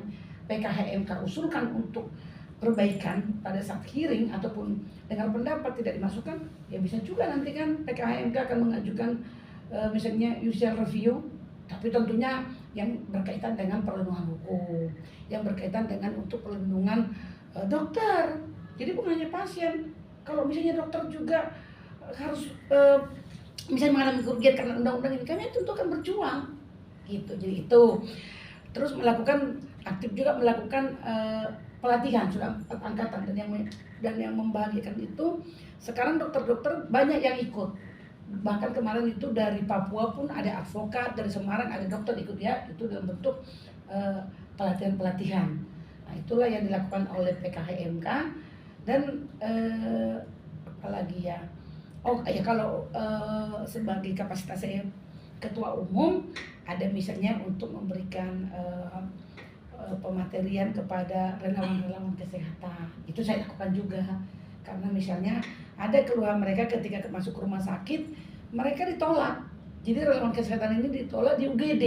PKHMK usulkan untuk perbaikan pada saat hearing ataupun dengar pendapat tidak dimasukkan, ya bisa juga nanti kan PKHMK akan mengajukan misalnya judicial review, tapi tentunya yang berkaitan dengan perlindungan hukum, yang berkaitan dengan untuk perlindungan dokter. Jadi bukan hanya pasien. Kalau misalnya dokter juga harus misalnya mengalami kerugian karena undang-undang ini, kami tentu akan berjuang gitu. Jadi itu terus aktif juga melakukan pelatihan, sudah 4 angkatan, dan yang membahagiakan itu sekarang dokter-dokter banyak yang ikut. Bahkan kemarin itu dari Papua pun ada advokat, dari Semarang ada dokter ikut ya, itu dalam bentuk pelatihan-pelatihan. Nah itulah yang dilakukan oleh PKHMK. Dan apalagi ya, kalau sebagai kapasitas saya ketua umum, ada misalnya untuk memberikan pematerian kepada relawan-relawan kesehatan. Itu saya lakukan juga, karena misalnya ada keluhan mereka ketika masuk ke rumah sakit, mereka ditolak. Jadi relawan kesehatan ini ditolak di UGD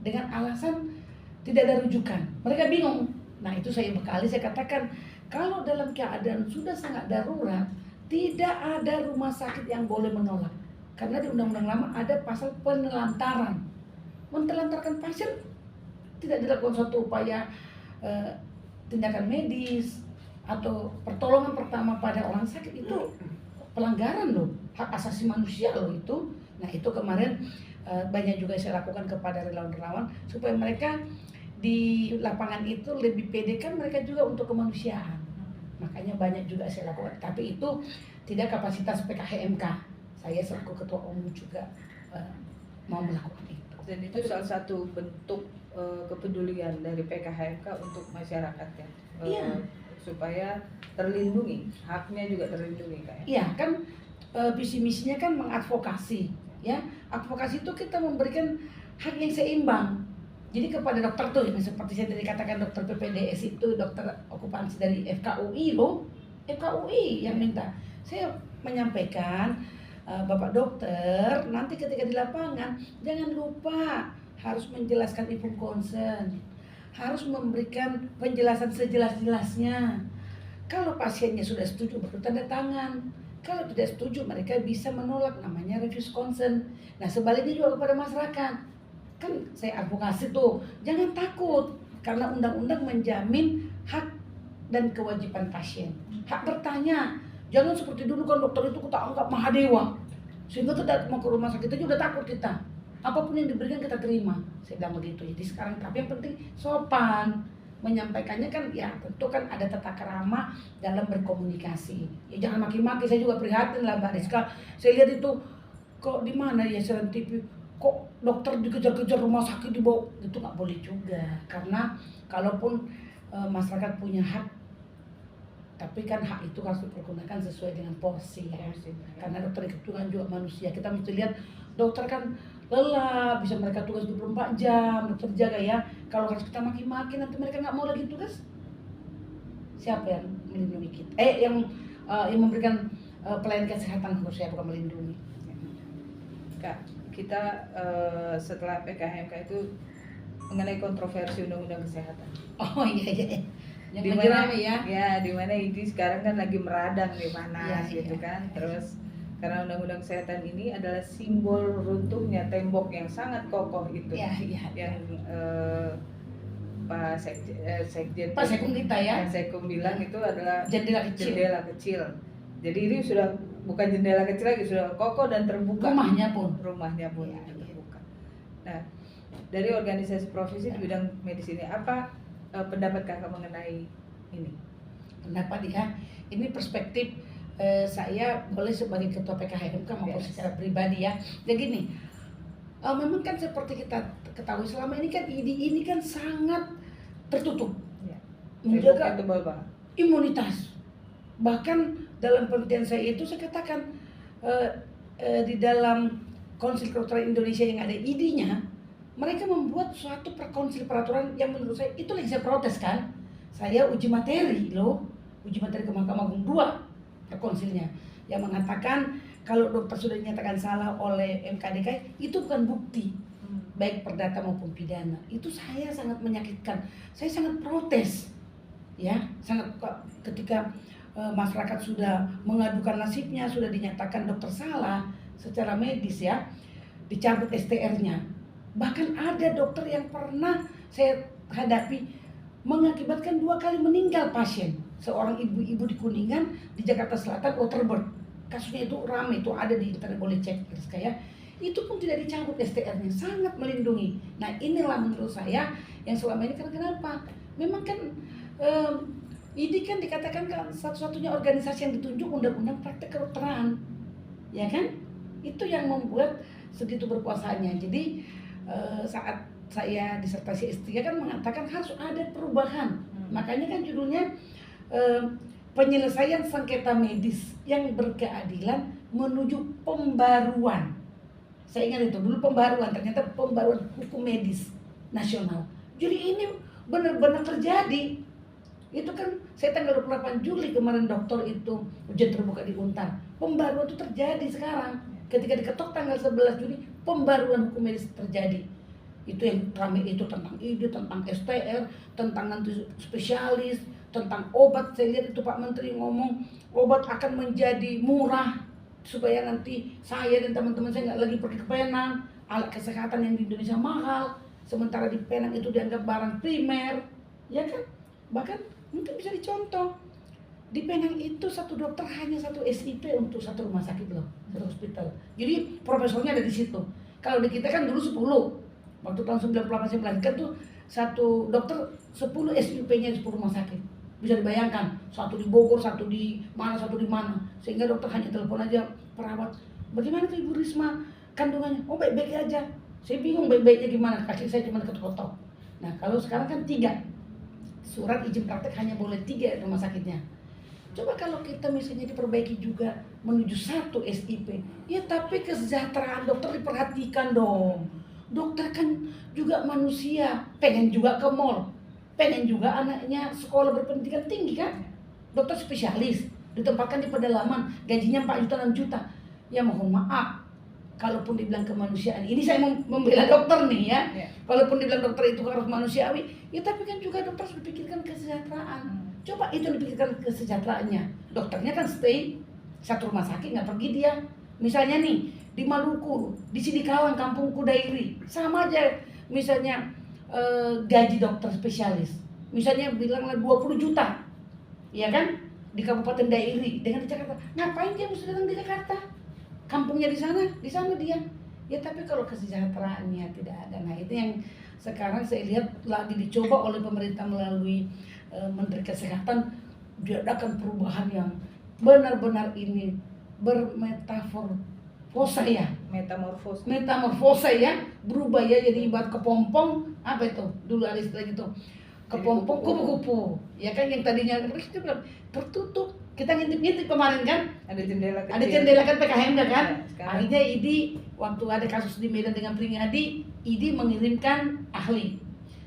dengan alasan tidak ada rujukan. Mereka bingung, Nah itu saya bekali, saya katakan kalau dalam keadaan sudah sangat darurat, tidak ada rumah sakit yang boleh menolak. Karena di undang-undang lama ada pasal penelantaran. Mentelantarkan pasien tidak dilakukan suatu upaya tindakan medis atau pertolongan pertama pada orang sakit, itu pelanggaran loh, hak asasi manusia loh itu. Nah itu kemarin banyak juga saya lakukan kepada relawan-relawan supaya mereka di lapangan itu lebih pede, kan mereka juga untuk kemanusiaan. Makanya banyak juga saya lakukan, tapi itu tidak kapasitas PKHMK. Saya selaku ketua umum juga mau melakukan itu. Dan itu salah satu bentuk kepedulian dari PKHMK untuk masyarakat ya. Iya. Supaya terlindungi, haknya juga terlindungi Kak. Iya kan, visi misinya kan mengadvokasi ya. Advokasi itu kita memberikan hak yang seimbang. Jadi kepada dokter tuh, seperti saya tadi katakan, dokter PPDS itu dokter okupansi dari FKUI loh, FKUI yang minta. Saya menyampaikan, Bapak dokter, nanti ketika di lapangan jangan lupa harus menjelaskan info concern, harus memberikan penjelasan sejelas-jelasnya. Kalau pasiennya sudah setuju baru tanda tangan. Kalau tidak setuju mereka bisa menolak, namanya refuse consent. Nah sebaliknya juga kepada masyarakat. Kan saya advokasi tuh, jangan takut karena undang-undang menjamin hak dan kewajiban pasien. Hak bertanya, jangan seperti dulu kan dokter itu kita anggap mahadewa. Sehingga kita mau ke rumah sakit aja udah takut kita. Apapun yang diberikan kita terima. Saya bilang begitu. Jadi sekarang tapi yang penting sopan. Menyampaikannya kan ya tentu kan ada tata krama dalam berkomunikasi. Ya jangan maki-maki, saya juga prihatin lah Mbak Rizka. Saya lihat itu kok di mana ya siaran TV, kok dokter dikejar-kejar rumah sakit dibawa, itu nggak boleh juga. Karena kalaupun masyarakat punya hak, tapi kan hak itu harus dipergunakan sesuai dengan porsi ya. Karena dokter itu kan juga manusia. Kita mesti lihat dokter kan lelah, bisa mereka tugas 24 jam, dokter jaga ya. Kalau harus kita maki-maki nanti mereka nggak mau lagi tugas. Siapa yang melindungi kita? Yang memberikan pelayanan kesehatan menurut saya, bukan melindungi. Kak, kita setelah PKHMK itu mengenai kontroversi undang-undang kesehatan. Oh iya. Yang Dimana, rame ya. Ya, dimana ini sekarang kan lagi meradang di mana gitu Iya. kan. Terus karena undang-undang kesehatan ini adalah simbol runtuhnya tembok yang sangat kokoh itu. Iya. Yang Pak Sekjen Pak Sekum kita ya. Pak Sekum bilang itu adalah Jendela kecil. Jadi ini sudah bukan jendela kecil lagi, sudah kokoh dan terbuka. Rumahnya pun Ya, terbuka. Nah, dari organisasi profesi di bidang medis ini, apa pendapat kakak mengenai ini? Pendapat ya, ini perspektif saya boleh sebagai ketua PKHMK maupun secara pribadi ya. Jadi gini, memang kan seperti kita ketahui selama ini kan ini kan sangat tertutup, menjaga imunitas. Bahkan dalam penelitian saya itu saya katakan di dalam Konsil Kedokteran Indonesia yang ada ID-nya, mereka membuat suatu peraturan yang menurut saya itu lagi saya protes kan. Saya uji materi ke Mahkamah Agung 2 perkonsilnya yang mengatakan kalau dokter sudah dinyatakan salah oleh MKDK itu bukan bukti baik perdata maupun pidana. Itu saya sangat menyakitkan. Saya sangat protes ya, sangat ketika masyarakat sudah mengadukan nasibnya, sudah dinyatakan dokter salah secara medis ya, dicabut STR-nya. Bahkan ada dokter yang pernah saya hadapi mengakibatkan 2 kali meninggal pasien. Seorang ibu-ibu di Kuningan, di Jakarta Selatan, Waterboard. Kasusnya itu ramai, itu ada di internet, boleh cek ya. Itu pun tidak dicabut STR-nya, sangat melindungi. Nah inilah menurut saya yang selama ini, karena kenapa? Memang kan ini kan dikatakan kan satu-satunya organisasi yang ditunjuk undang-undang praktek kedokteran, ya kan? Itu yang membuat segitu berkuasanya. Jadi saat saya disertasi S3 kan mengatakan harus ada perubahan. Makanya kan judulnya penyelesaian sengketa medis yang berkeadilan menuju pembaruan. Saya ingat itu dulu pembaruan, ternyata pembaruan hukum medis nasional. Jadi ini benar-benar terjadi. Itu kan saya tanggal 28 Juli kemarin dokter itu ujian terbuka di Untar. Pembaruan itu terjadi sekarang. Ketika diketok tanggal 11 Juli, pembaruan hukum medis terjadi. Itu yang rame itu tentang ide, tentang STR, tentang nanti spesialis, tentang obat. Saya lihat itu Pak Menteri ngomong obat akan menjadi murah supaya nanti saya dan teman-teman saya nggak lagi pergi ke Penang. Alat kesehatan yang di Indonesia mahal, sementara di Penang itu dianggap barang primer, ya kan? Bahkan mungkin bisa dicontoh di Penang itu satu dokter hanya satu SIP untuk satu rumah sakit loh, satu hospital. Jadi profesornya ada di situ. Kalau di kita kan dulu 10. Waktu tahun 98 saya melahirkan tuh satu dokter 10 SIP-nya di 10 rumah sakit. Bisa dibayangkan, satu di Bogor, satu di mana. Sehingga dokter hanya telepon aja perawat. Bagaimana tuh Ibu Risma kandungannya? Oh baik-baik aja. Saya bingung baik-baiknya gimana, kaki saya cuma ketok-ketok. Nah kalau sekarang kan 3. Surat izin praktek hanya boleh 3 rumah sakitnya. Coba kalau kita misalnya diperbaiki juga menuju 1 SIP, ya tapi kesejahteraan dokter diperhatikan dong. Dokter kan juga manusia, pengen juga ke mall, pengen juga anaknya sekolah berpendidikan tinggi kan. Dokter spesialis ditempatkan di pedalaman, gajinya 4 juta 6 juta. Ya mohon maaf, kalaupun dibilang kemanusiaan, ini saya membela dokter nih ya. Kalaupun dibilang dokter itu harus manusiawi, ya tapi kan juga dokter harus dipikirkan kesejahteraan. Coba itu dipikirkan kesejahteraannya. Dokternya kan stay satu rumah sakit, nggak pergi dia. Misalnya nih di Maluku, di Sidikalang, kampung Kudairi, sama aja. Misalnya gaji dokter spesialis, misalnya bilanglah 20 juta, ya kan? Di Kabupaten Dairi dengan di Jakarta, ngapain dia mesti datang di Jakarta? Kampungnya di sana dia. Ya tapi kalau kesejahteraannya tidak ada, nah itu yang sekarang saya lihat lagi dicoba oleh pemerintah melalui Menteri Kesehatan, diadakan perubahan yang benar-benar ini bermetaforfosa ya, metamorfosa ya, berubah ya, jadi ibarat kepompong, apa itu dulu ada istilah gitu, kepompong kupu-kupu, ya kan, yang tadinya tertutup. Kita ngintip-ngintip kemarin kan, ada jendela kan PKHMK kan. Akhirnya IDI waktu ada kasus di Medan dengan Pringadi, IDI mengirimkan ahli.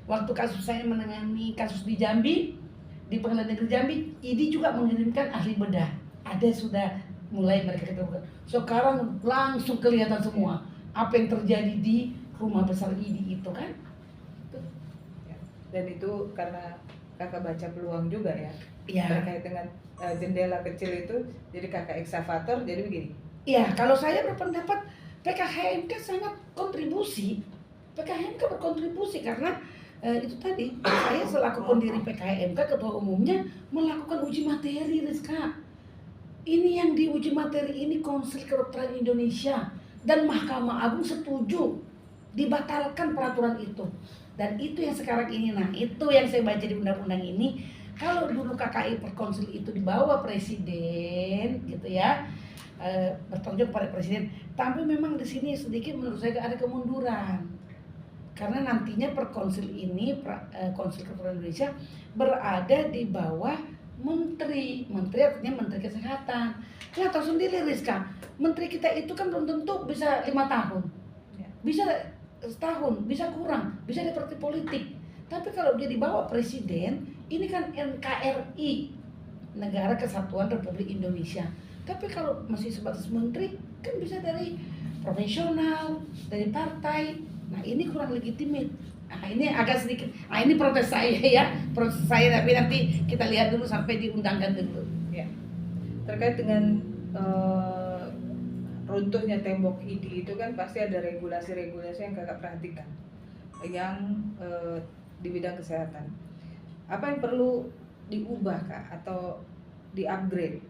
Waktu kasus saya menangani kasus di Jambi, di Pengadilan Negeri Jambi, IDI juga mengirimkan ahli bedah. Ada sudah mulai mereka ketemu. Sekarang langsung kelihatan semua apa yang terjadi di rumah besar IDI itu kan. Dan itu karena kakak baca peluang juga ya. Terkait dengan jendela kecil itu, jadi kakak eksavator, jadi begini. Iya, kalau saya berpendapat PKHMK sangat kontribusi. PKHMK berkontribusi karena itu tadi, saya selaku pendiri PKHMK, ketua umumnya melakukan uji materi, Rizka. Ini yang diuji materi ini Konsil Kedokteran Indonesia dan Mahkamah Agung setuju dibatalkan peraturan itu. Dan itu yang sekarang ini, nah itu yang saya baca di undang-undang ini. Kalau dulu KKI perkonsil itu di bawah presiden gitu ya, bertanggung jawab pada presiden, tapi memang di sini sedikit menurut saya ada kemunduran. Karena nantinya perkonsil ini, Konsil Kedokteran Indonesia berada di bawah menteri artinya Menteri Kesehatan. Ya tahu sendiri Rizka, menteri kita itu kan belum tentu bisa 5 tahun, bisa setahun, bisa kurang, bisa di partai politik. Tapi kalau dia di bawah presiden, ini kan NKRI, Negara Kesatuan Republik Indonesia. Tapi kalau masih sebatas menteri, kan bisa dari profesional, dari partai. Nah ini kurang legitimate. Nah ini agak sedikit, nah ini protes saya ya, tapi nanti kita lihat dulu sampai diundangkan dulu. Ya. Terkait dengan runtuhnya tembok IDI itu kan pasti ada regulasi-regulasi yang kakak perhatikan, yang di bidang kesehatan. Apa yang perlu diubah kak, atau di-upgrade,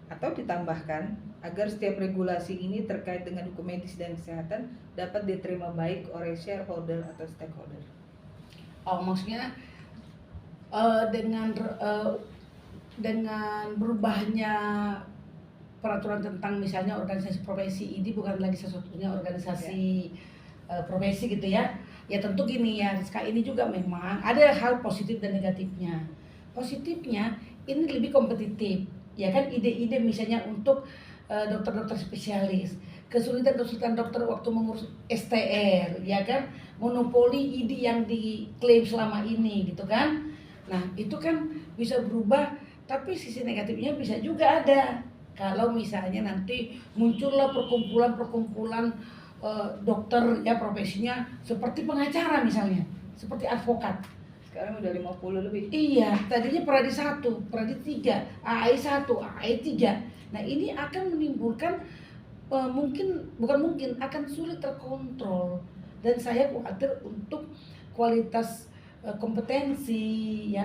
atau ditambahkan agar setiap regulasi ini terkait dengan hukum medis dan kesehatan dapat diterima baik oleh shareholder atau stakeholder? Oh maksudnya dengan berubahnya peraturan tentang misalnya organisasi profesi ini bukan lagi satu-satunya organisasi profesi gitu ya. Ya tentu gini ya, ini juga memang ada hal positif dan negatifnya. Positifnya ini lebih kompetitif, ya kan, ide-ide misalnya untuk dokter-dokter spesialis, kesulitan dokter waktu mengurus STR, ya kan, monopoli ide yang diklaim selama ini gitu kan. Nah itu kan bisa berubah, tapi sisi negatifnya bisa juga ada. Kalau misalnya nanti muncullah perkumpulan dokter ya profesinya seperti pengacara misalnya, seperti advokat. Sekarang udah 50 lebih. Iya, tadinya Pradi 1, Pradi 3, AI 1, AI 3. Nah, ini akan menimbulkan bukan mungkin akan sulit terkontrol, dan saya khawatir untuk kualitas kompetensi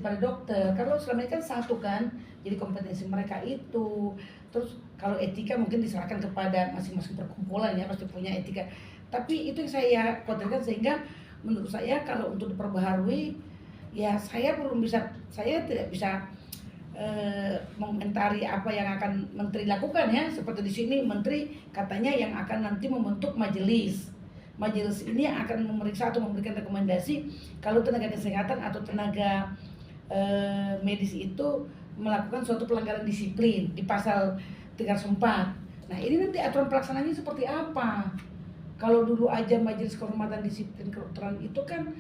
para dokter. Kalau selama ini kan satu kan, jadi kompetensi mereka itu. Terus kalau etika mungkin diserahkan kepada masing-masing perkumpulan ya, pasti punya etika. Tapi itu yang saya khawatirkan, sehingga menurut saya kalau untuk diperbaharui ya saya tidak bisa mengomentari apa yang akan menteri lakukan ya. Seperti di sini menteri katanya yang akan nanti membentuk majelis. Majelis ini akan memeriksa atau memberikan rekomendasi kalau tenaga kesehatan atau tenaga medis itu melakukan suatu pelanggaran disiplin di pasal 304. Nah, ini nanti aturan pelaksanaannya seperti apa? Kalau dulu aja majelis kehormatan disiplin kedokteran itu kan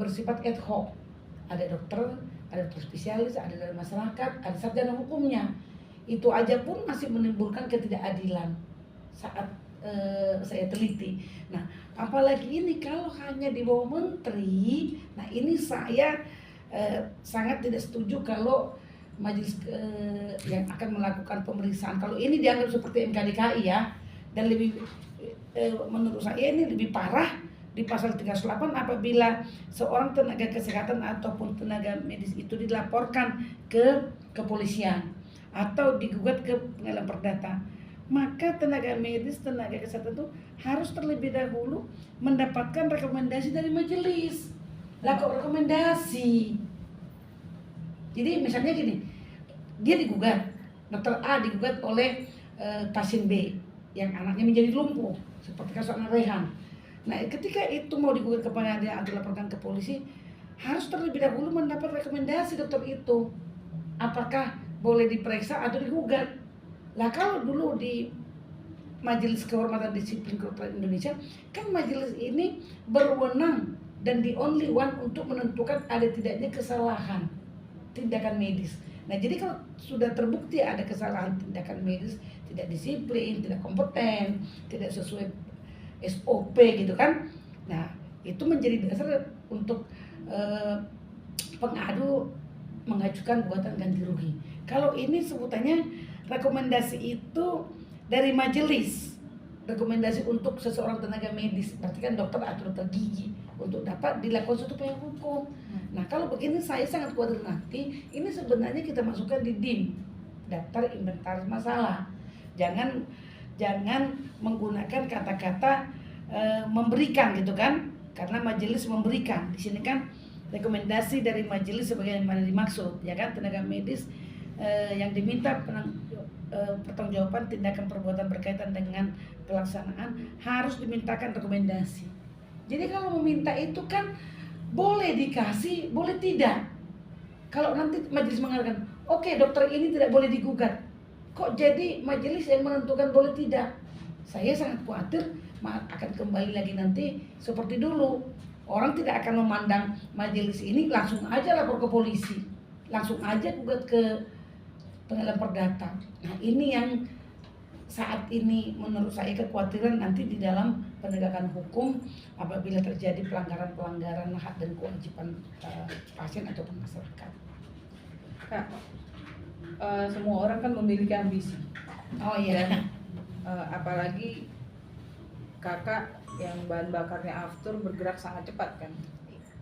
bersifat ad hoc. Ada dokter spesialis, ada dari masyarakat, ada sarjana hukumnya. Itu aja pun masih menimbulkan ketidakadilan saat saya teliti. Nah, apalagi ini kalau hanya di bawah menteri. Nah, ini saya sangat tidak setuju kalau majelis yang akan melakukan pemeriksaan, kalau ini dianggap seperti MKDKI ya, dan lebih menurut saya ini lebih parah di pasal 38 apabila seorang tenaga kesehatan ataupun tenaga medis itu dilaporkan ke kepolisian atau digugat ke pengadilan perdata, maka tenaga medis, tenaga kesehatan itu harus terlebih dahulu mendapatkan rekomendasi dari majelis. Rekomendasi. Jadi misalnya gini, dia digugat, dokter A digugat oleh pasien B yang anaknya menjadi lumpuh, seperti kasus anak Rehan. Nah, ketika itu mau digugat ke pengadilan atau dilaporkan ke polisi, harus terlebih dahulu mendapat rekomendasi dokter itu, apakah boleh diperiksa atau digugat. Lah kalau dulu di Majelis Kehormatan Disiplin Kedokteran Indonesia, kan majelis ini berwenang dan the only one untuk menentukan ada tidaknya kesalahan tindakan medis. Nah, jadi kalau sudah terbukti ada kesalahan tindakan medis, tidak disiplin, tidak kompeten, tidak sesuai SOP gitu kan. Nah, itu menjadi dasar untuk pengadu mengajukan gugatan ganti rugi. Kalau ini sebutannya rekomendasi itu dari majelis, rekomendasi untuk seseorang tenaga medis, berarti kan dokter atau dokter gigi, untuk dapat dilakukan suatu upaya hukum. Nah, kalau begini saya sangat khawatir nanti ini sebenarnya kita masukkan di DIM, daftar inventaris masalah. Jangan menggunakan kata-kata memberikan gitu kan, karena majelis memberikan. Di sini kan rekomendasi dari majelis sebagaimana dimaksud ya kan, tenaga medis yang diminta pertanggungjawaban tindakan perbuatan berkaitan dengan pelaksanaan harus dimintakan rekomendasi. Jadi kalau meminta itu kan boleh dikasih, boleh tidak. Kalau nanti majelis mengatakan, oke, dokter ini tidak boleh digugat, kok jadi majelis yang menentukan boleh tidak? Saya sangat khawatir akan kembali lagi nanti seperti dulu. Orang tidak akan memandang majelis ini, langsung aja lapor ke polisi, langsung aja gugat ke pengadilan perdata. Nah, ini yang saat ini menurut saya kekhawatiran nanti di dalam penegakan hukum apabila terjadi pelanggaran hak dan kewajiban pasien ataupun masyarakat. Kak, semua orang kan memiliki ambisi. Oh iya. Dan apalagi kakak yang bahan bakarnya aftur bergerak sangat cepat kan.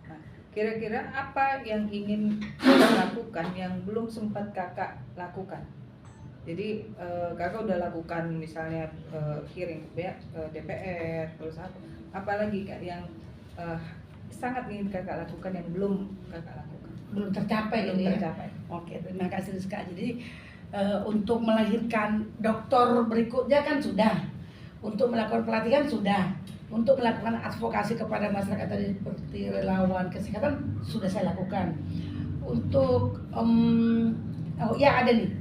Nah, kira-kira apa yang ingin kakak lakukan yang belum sempat kakak lakukan? Jadi kakak udah lakukan misalnya hearing ke DPR, terus apa lagi kak yang sangat ingin kakak lakukan yang belum kakak lakukan? Belum tercapai gitu ya. Oke, terima kasih Rizka. Jadi untuk melahirkan dokter berikutnya kan sudah, untuk melakukan pelatihan sudah, untuk melakukan advokasi kepada masyarakat tadi seperti relawan kesehatan sudah saya lakukan. Untuk oh ya ada nih.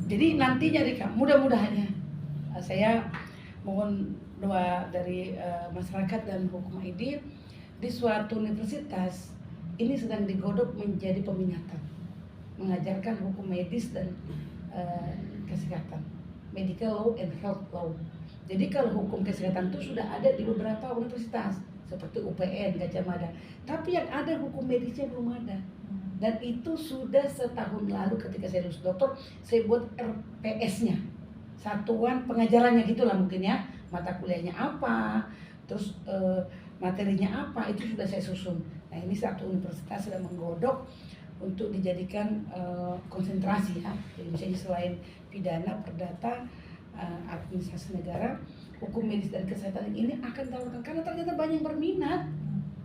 Jadi nantinya Rika, mudah-mudahannya saya mohon doa dari masyarakat dan hukum ID di suatu universitas ini sedang digodok menjadi peminatan, mengajarkan hukum medis dan kesehatan, medical law and health law. Jadi kalau hukum kesehatan itu sudah ada di beberapa universitas seperti UPN, Gajah Mada. Tapi yang ada hukum medisnya belum ada. Dan itu sudah setahun lalu ketika saya lulus doktor, saya buat RPS-nya, satuan pengajarannya gitulah mungkin ya, mata kuliahnya apa, terus materinya apa, itu sudah saya susun. Nah ini satu universitas sudah menggodok untuk dijadikan konsentrasi ya. Jadi misalnya selain pidana, perdata, administrasi negara, hukum medis dan kesehatan ini akan ditawarkan karena ternyata banyak yang berminat.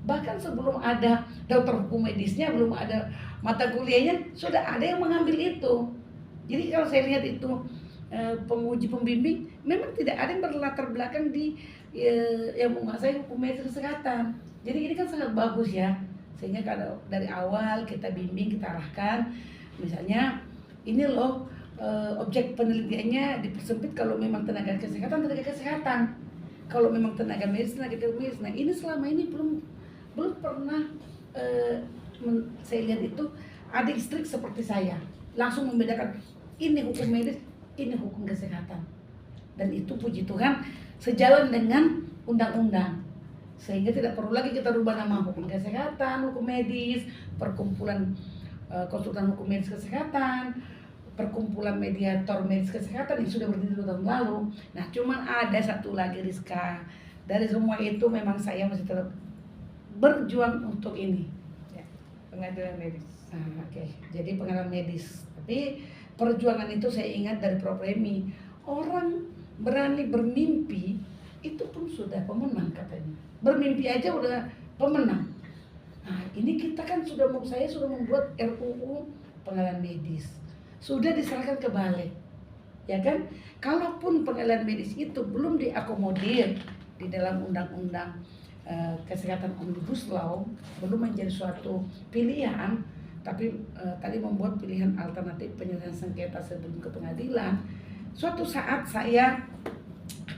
Bahkan sebelum ada dokter hukum medisnya, belum ada mata kuliahnya, sudah ada yang mengambil itu. Jadi kalau saya lihat itu penguji pembimbing memang tidak ada yang berlatar belakang di yang menguasai hukum medis kesehatan. Jadi ini kan sangat bagus ya. Sehingga kalau dari awal kita bimbing, kita arahkan, misalnya ini loh objek penelitiannya dipersempit kalau memang tenaga kesehatan. Kalau memang tenaga medis. Nah ini selama ini belum pernah saya lihat itu ada istri seperti saya langsung membedakan ini hukum medis, ini hukum kesehatan. Dan itu puji Tuhan sejalan dengan undang-undang. Sehingga tidak perlu lagi kita rubah nama hukum kesehatan, hukum medis, perkumpulan konsultan hukum medis kesehatan, perkumpulan mediator medis kesehatan yang sudah berdiri 2 tahun lalu. Nah, cuman ada satu lagi, Rizka. Dari semua itu memang saya masih tetap berjuang untuk ini. Ya, pengadilan medis. Nah, oke. Jadi pengadilan medis. Tapi perjuangan itu saya ingat dari Prof. Remi. Orang berani bermimpi itu pun sudah pemenang katanya. Bermimpi aja udah pemenang. Nah, ini kita kan saya sudah membuat RUU pengadilan medis. Sudah diserahkan ke Balik, ya kan? Kalaupun pengadilan medis itu belum diakomodir di dalam undang-undang kesehatan Omnibus Law, belum menjadi suatu pilihan, tapi tadi membuat pilihan alternatif penyelesaian sengketa sebelum ke pengadilan. Suatu saat saya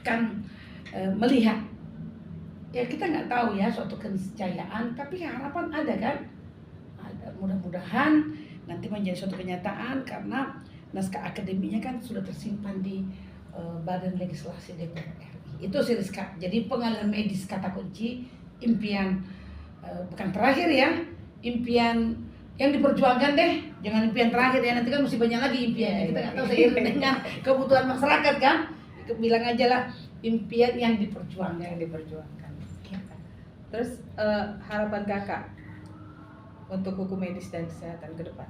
akan melihat, ya kita nggak tahu ya suatu keniscayaan, tapi harapan ada kan? Ada, mudah-mudahan nanti menjadi suatu kenyataan karena naskah akademinya kan sudah tersimpan di Badan Legislasi DPR RI. Itu sih Rizka. Jadi pengadilan medis kata kunci, impian bukan terakhir ya, impian yang diperjuangkan deh, jangan impian terakhir ya, nanti kan masih banyak lagi impian. Kita nggak tahu seiring dengan kebutuhan masyarakat kan. Bilang aja lah impian yang diperjuangkan. Terus harapan kakak untuk hukum medis dan kesehatan ke depan?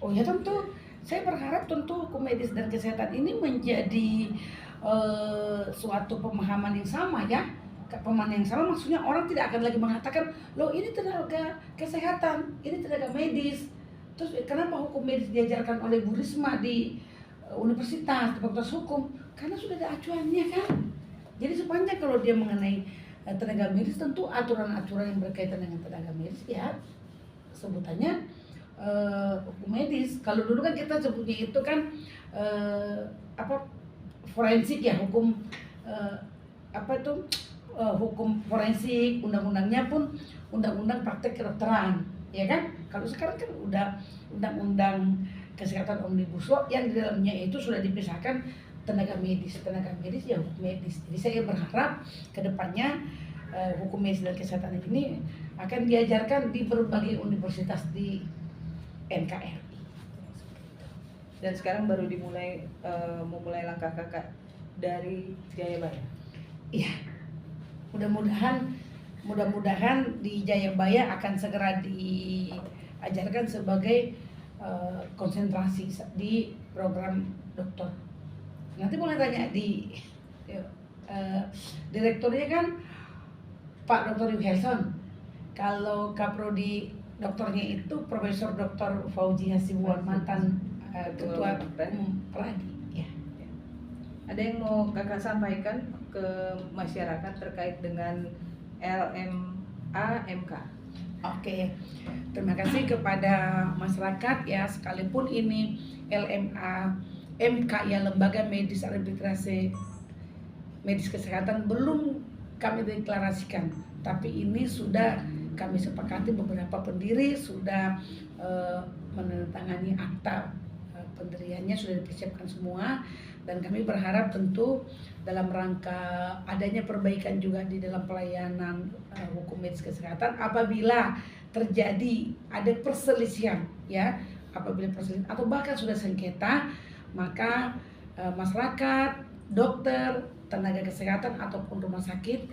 Oh ya tentu, saya berharap tentu hukum medis dan kesehatan ini menjadi suatu pemahaman yang sama ya. Pemahaman yang sama maksudnya orang tidak akan lagi mengatakan, loh ini tenaga kesehatan, ini tenaga medis. Terus kenapa hukum medis diajarkan oleh Bu Risma di universitas, di fakultas hukum? Karena sudah ada acuannya kan. Jadi sepanjang kalau dia mengenai tenaga medis, tentu aturan-aturan yang berkaitan dengan tenaga medis ya sebutannya hukum medis. Kalau dulu kan kita sebutnya itu kan forensik ya, hukum hukum forensik, undang-undangnya pun undang-undang praktek kedokteran, ya kan? Kalau sekarang kan udah undang-undang kesehatan Omnibus Law yang di dalamnya itu sudah dipisahkan tenaga medis ya hukum medis. Jadi saya berharap kedepannya hukum medis dan kesehatan ini akan diajarkan di berbagai universitas di NKRI. Dan sekarang baru memulai langkah kakak dari Jayabaya. Iya, mudah-mudahan di Jayabaya akan segera diajarkan sebagai konsentrasi di program dokter. Nanti boleh tanya di direkturnya kan Pak Dr. Yuhelson. Kalau kaprodi dokternya itu Profesor Dr. Fauzi Hasibuan, mantan ketua Pradi. Ya. Ada yang mau kakak sampaikan ke masyarakat terkait dengan LMA MK? Oke, terima kasih kepada masyarakat ya, sekalipun ini LMA MK ya, Lembaga Medis Arbitrase Medis Kesehatan belum kami deklarasikan, tapi ini sudah kami sepakati, beberapa pendiri sudah menandatangani akta pendiriannya, sudah dipersiapkan semua. Dan kami berharap tentu dalam rangka adanya perbaikan juga di dalam pelayanan hukum medis kesehatan apabila terjadi ada perselisihan ya, apabila perselisihan atau bahkan sudah sengketa, maka masyarakat, dokter, tenaga kesehatan ataupun rumah sakit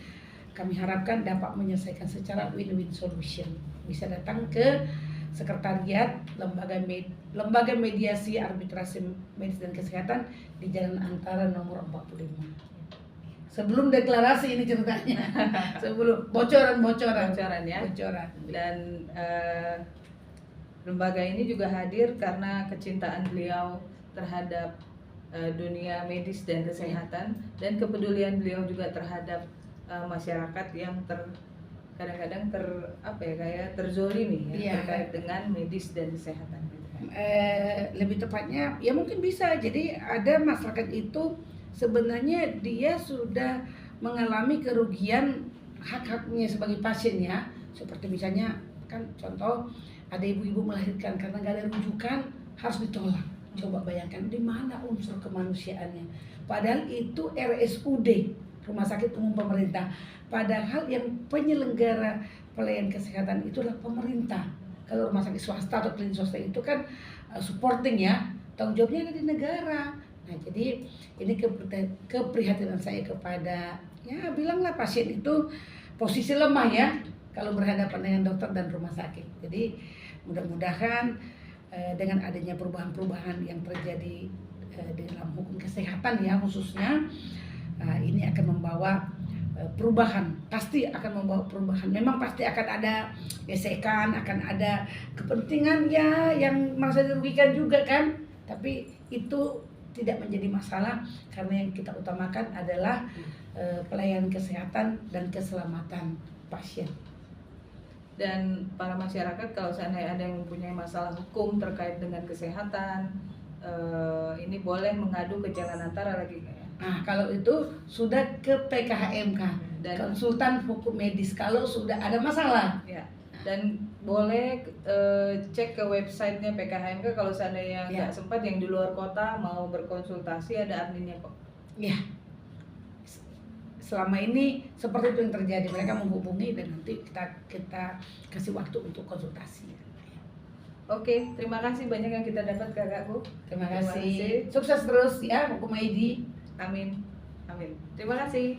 kami harapkan dapat menyelesaikan secara win-win solution. Bisa datang ke sekretariat lembaga mediasi arbitrasi medis dan kesehatan di Jalan Antara nomor 45. Sebelum deklarasi ini ceritanya. Sebelum bocoran ya. Bocoran. Dan lembaga ini juga hadir karena kecintaan beliau terhadap dunia medis dan kesehatan dan kepedulian beliau juga terhadap masyarakat yang kadang-kadang terzolimi ya, terkait dengan medis dan kesehatan. Lebih tepatnya ya mungkin bisa jadi ada masyarakat itu sebenarnya dia sudah mengalami kerugian hak-haknya sebagai pasien ya, seperti misalnya kan contoh ada ibu-ibu melahirkan karena nggak ada rujukan harus ditolak. Coba bayangkan di mana unsur kemanusiaannya, padahal itu RSUD Rumah Sakit Umum Pemerintah, padahal yang penyelenggara pelayanan kesehatan itulah pemerintah. Kalau rumah sakit swasta atau klinik swasta itu kan supporting ya, tanggung jawabnya ada di negara. Nah jadi ini keprihatinan saya kepada ya bilanglah pasien itu posisi lemah ya kalau berhadapan dengan dokter dan rumah sakit. Jadi mudah-mudahan dengan adanya perubahan-perubahan yang terjadi di dalam hukum kesehatan ya khususnya, ini akan membawa perubahan, pasti akan membawa perubahan. Memang pasti akan ada gesekan, akan ada kepentingan ya yang merasa dirugikan juga kan. Tapi itu tidak menjadi masalah karena yang kita utamakan adalah pelayanan kesehatan dan keselamatan pasien. Dan para masyarakat kalau seandainya ada yang mempunyai masalah hukum terkait dengan kesehatan, ini boleh mengadu ke Jalan Antara lagi ya? Nah, kalau itu sudah ke PKHMK dan konsultan hukum medis kalau sudah ada masalah. Ya. Dan boleh cek ke websitenya PKHMK kalau seandainya nggak sempat yang di luar kota mau berkonsultasi, ada adminnya kok. Ya. Selama ini seperti itu yang terjadi, mereka menghubungi dan nanti kita kasih waktu untuk konsultasi. Oke, terima kasih banyak yang kita dapat kakakku. Terima kasih. Sukses terus ya hukum ID. Amin. Amin. Terima kasih.